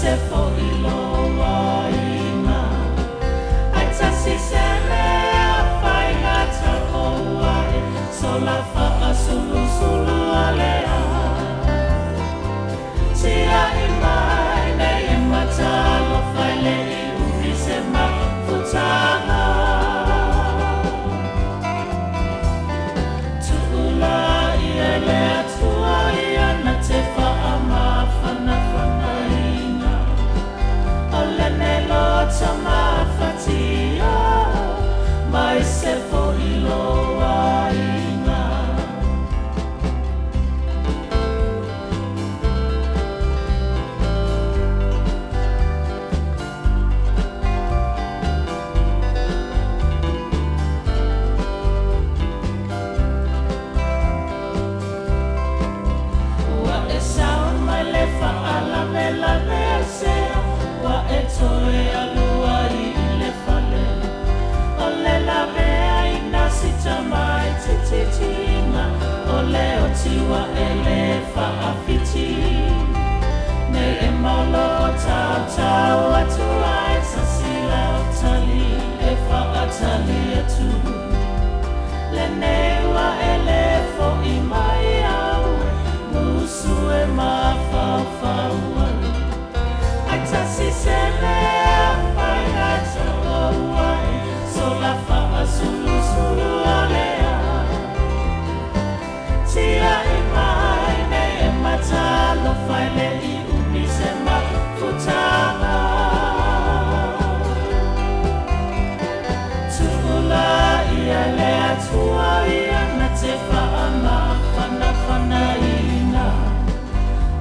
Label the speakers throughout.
Speaker 1: se fo iloa ina ai tasi sele a whainga ta oua e so la wha sulu sulu alea tia i mai nei e matalo whaile i uri se mafutanga tuula i ele atua i ana te wha ma whana whanaina o lene lo ta ma whatia mai se fo iloa ina la verse wa etoe alua I le fale o le la mea ina sita mai te te tina o le o tiwa e le whaafiti nei e maolo o tau tau atu ai sa sila o tali e whaatali atu le neua e le fo I mai au musu e mawhawhau tasi sele a whainga ta oua e so la wha sulu sulu alea tia I mai nei e matalo whaile I umi se mafutanga tuula I ele atua I ana te wha ma whana whanaina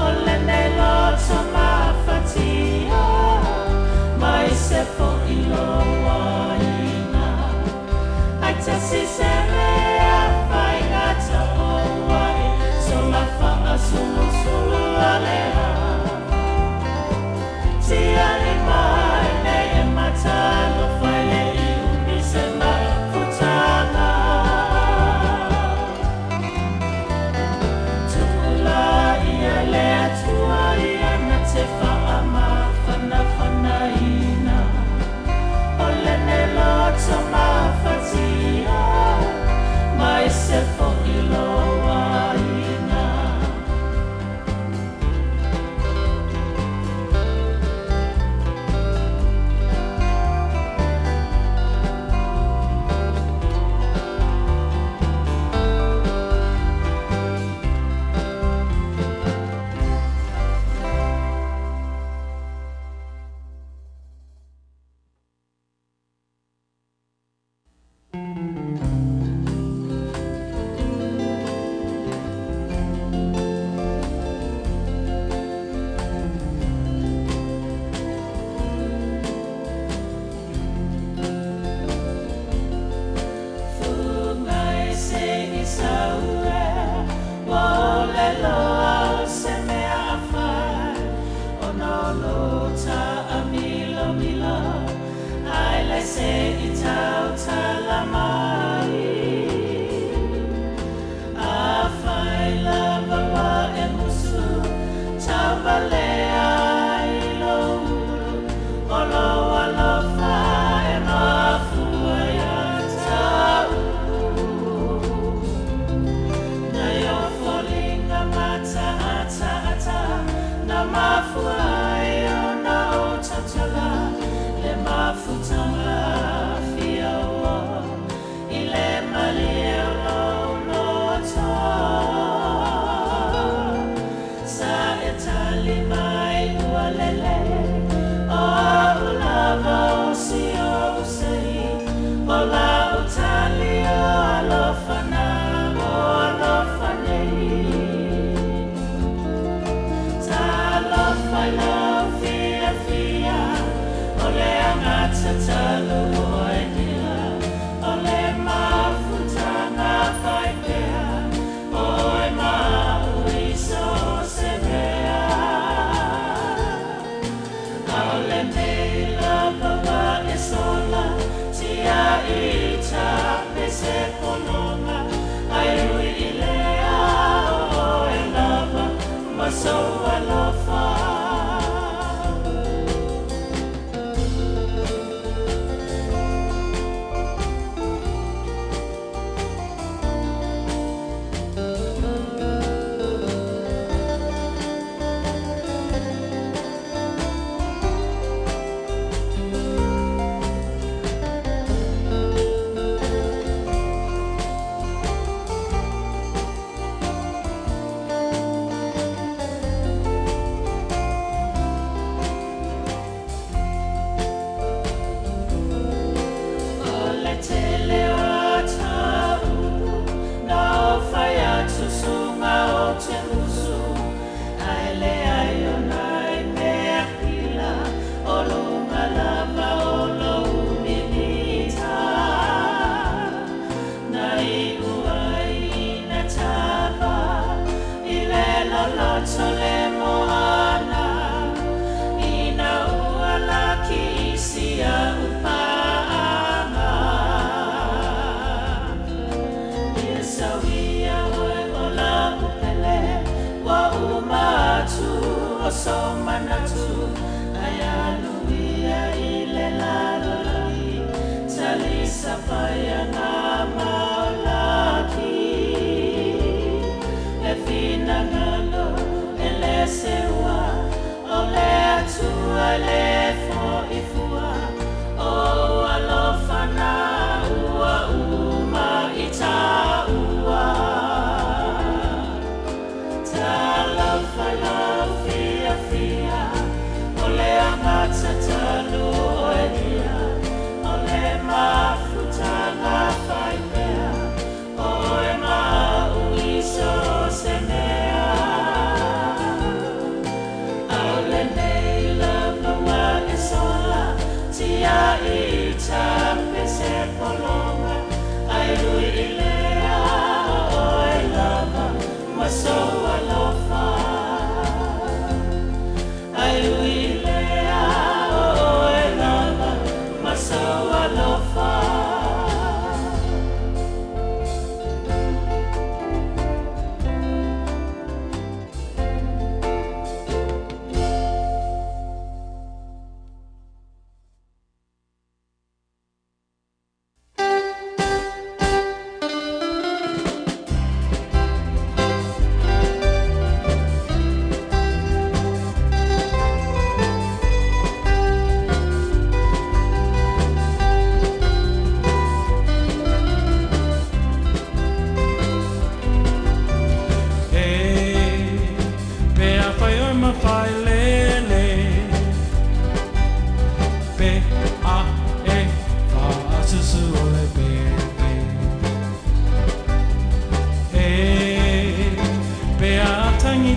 Speaker 1: o lene lo ta ma whatia mai se fo iloa ina ai tasi sele a whainga ta oua e so la wha sulu sulu alea tia I mai nei e matalo whaile I umi se mafutanga tuula I ele atua I ana te wha ma whana whanaina o lene lo ta ma whatia mai se fo iloa ina so alofa tole moana ina uala ki isia upanga ia sawia oe ola upele wa umatu o so manatu ayaluia ile lalolai talisa paya na maolaki e fina ngalo ele sewa ole atua le fo ifua o alofana ua uma ita ua talofana fia fia ole angata talu oedia ole mafuta na faipea oe mauiso semea aule nei lava wa esola tia ita pese polonga airui ilea oe lava maso alofa airui ilea oe lava maso alofa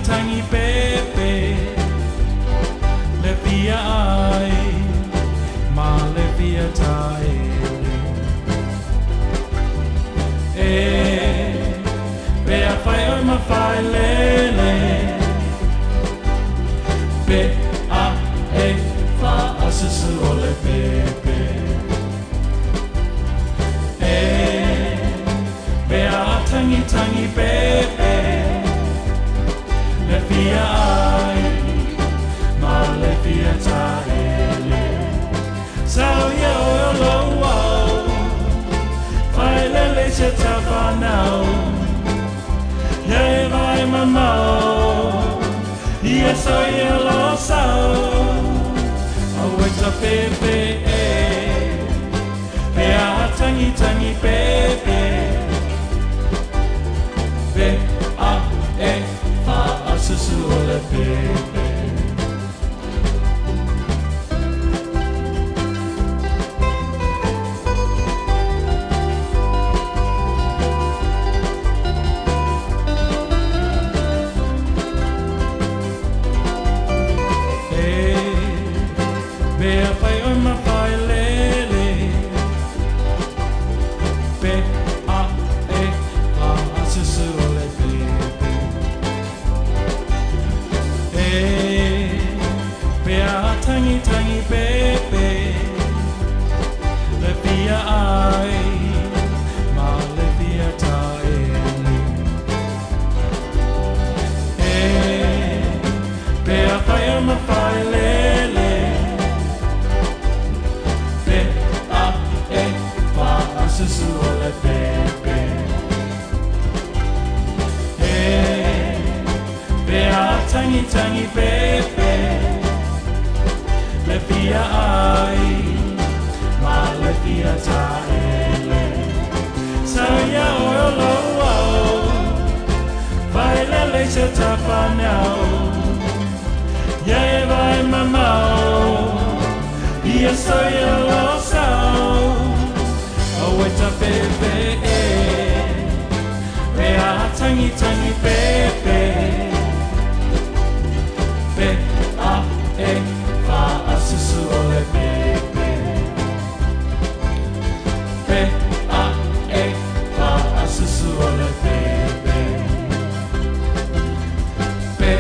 Speaker 1: tangi pepe le pia ai ma le pia tai pe a fai o ma fai le pe a fa asusu o le pepe pe a tangi pepe le pia ai ma le pia taele sao yo lo wo fai le se tapa now ye vai mama ia so yo lo sao aweta pepe pe a tangi pepe pe a susu o le pepe pe a fai o ma fai lele pe a susu o le pepe pe a tangi pepe le pia ai ma le pia tai pe a fai o ma fai lele pe a fa susu o le pepe pe a tangi pepe le pia ai ma le pia taele sao ya o lo vai le se tapa now ye vai mama ia so ya lo sao o weta pepe pe a tangi pepe pe a fa asusu o le pepe pe a fa asusu o le pepe pe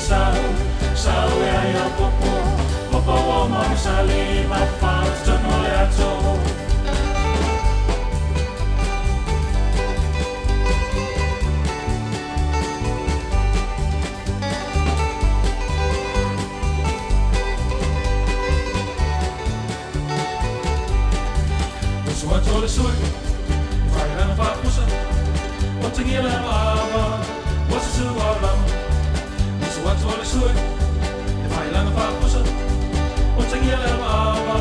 Speaker 1: sau e ai o popo, popo o mausali, ma whātu tono le ato. What's the sui? Vai lá na papusa. What's the gila mama? What's the sualam? What's the sui? Vai lá na papusa. What's the gila mama?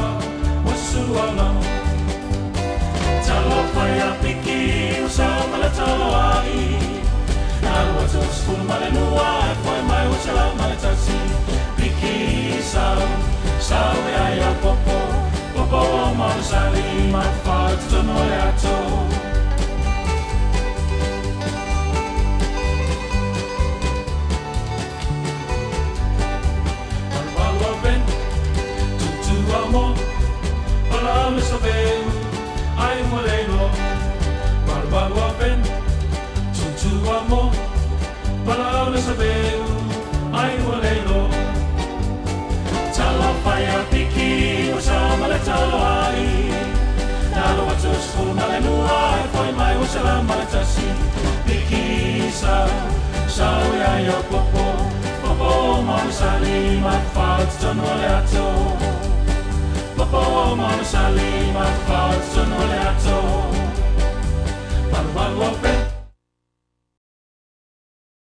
Speaker 1: What's the sualam? Talo pai a piki usama la talo ai. Nalo what's the school malenua? Foi mai usala maletasi. Piki sau e ai a popo. Popo o mausali, ma whātu tono le ato. Marumalu a ven, tutu a mo, pala ame sa veu, ai mo leilo. Marumalu a ven, tutu a mo, pala ame sa veu, ai mo leilo. Talo pai a piki, usama le talo ai. Nalo watu skulu malenua, foi mai usala maletasi. Piki sau e ai o popo, popo o mausali, ma whātu tono le ato. Popo o mausali,